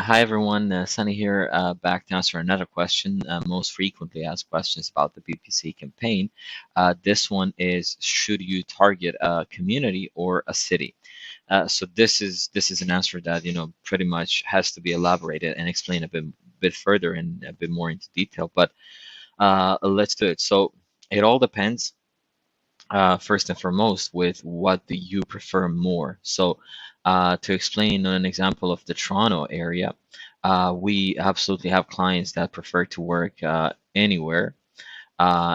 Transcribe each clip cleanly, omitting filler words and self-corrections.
Hi everyone, Sunny here, back to answer another question. Most frequently asked questions about the PPC campaign. This one is: should you target a community or a city? So this is an answer that pretty much has to be elaborated and explained a bit further and a bit more into detail. But let's do it. So it all depends, first and foremost, with what do you prefer more. So to explain an example of the Toronto area, we absolutely have clients that prefer to work anywhere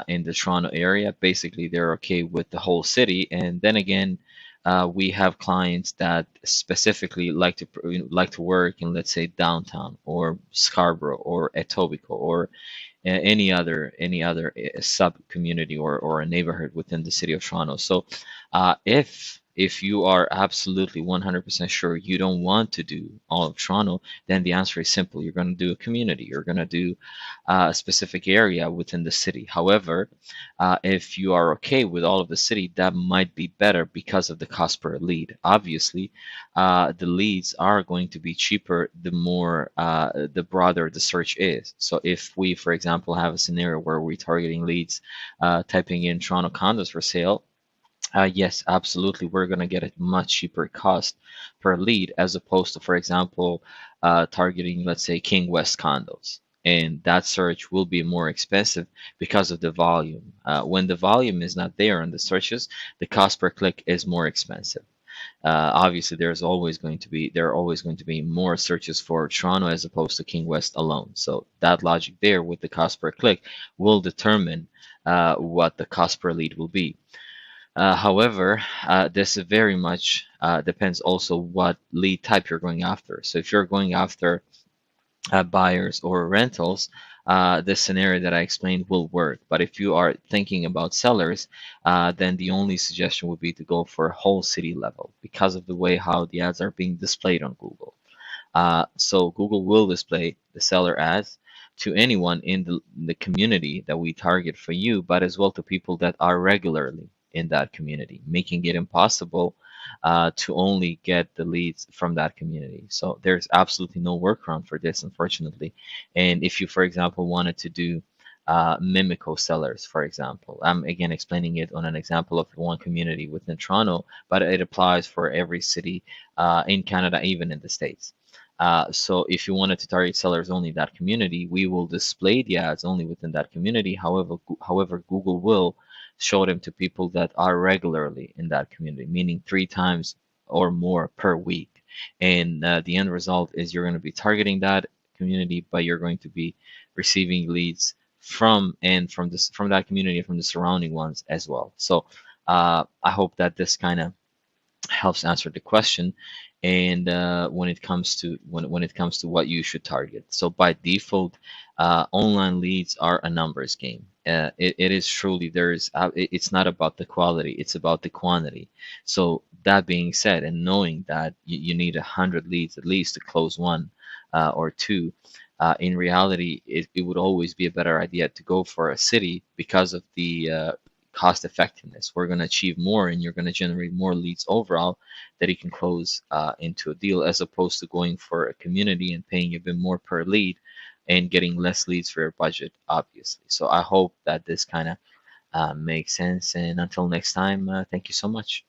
in the Toronto area. Basically, they're okay with the whole city. And then again, we have clients that specifically like to work in, let's say, downtown or Scarborough or Etobicoke or any other sub community or a neighborhood within the city of Toronto. So if you are absolutely 100% sure you don't want to do all of Toronto, then the answer is simple. You're going to do a community. You're going to do a specific area within the city. However, if you are okay with all of the city, that might be better because of the cost per lead. Obviously, the leads are going to be cheaper the broader the search is. So if we, for example, have a scenario where we're targeting leads, typing in Toronto condos for sale, yes, absolutely, we're going to get a much cheaper cost per lead as opposed to, for example, targeting, let's say, King West condos. And that search will be more expensive because of the volume. When the volume is not there on the searches, the cost per click is more expensive. Obviously, there are always going to be more searches for Toronto as opposed to King West alone. So that logic there with the cost per click will determine what the cost per lead will be. However, this very much depends also what lead type you're going after. So if you're going after buyers or rentals, the scenario that I explained will work. But if you are thinking about sellers, then the only suggestion would be to go for whole city level because of the way how the ads are being displayed on Google. So Google will display the seller ads to anyone in the community that we target for you, but as well to people that are regularly in that community, making it impossible to only get the leads from that community. So there's absolutely no workaround for this, unfortunately. And if you, for example, wanted to do Mimico sellers, for example, I'm again explaining it on an example of one community within Toronto, but it applies for every city in Canada, even in the States. So if you wanted to target sellers only in that community, we will display the ads only within that community. However, Google will show them to people that are regularly in that community, meaning 3 times or more per week. And the end result is you're going to be targeting that community, but you're going to be receiving leads from that community, from the surrounding ones as well. So I hope that this kind of helps answer the question. And when it comes to what you should target, so by default, online leads are a numbers game. It is truly, it's not about the quality, it's about the quantity. So that being said, and knowing that you need 100 leads at least to close one or two, in reality, it would always be a better idea to go for a city because of the cost effectiveness. We're going to achieve more and you're going to generate more leads overall that you can close into a deal, as opposed to going for a community and paying a bit more per lead and getting less leads for your budget, obviously. So I hope that this kind of makes sense. And until next time, thank you so much.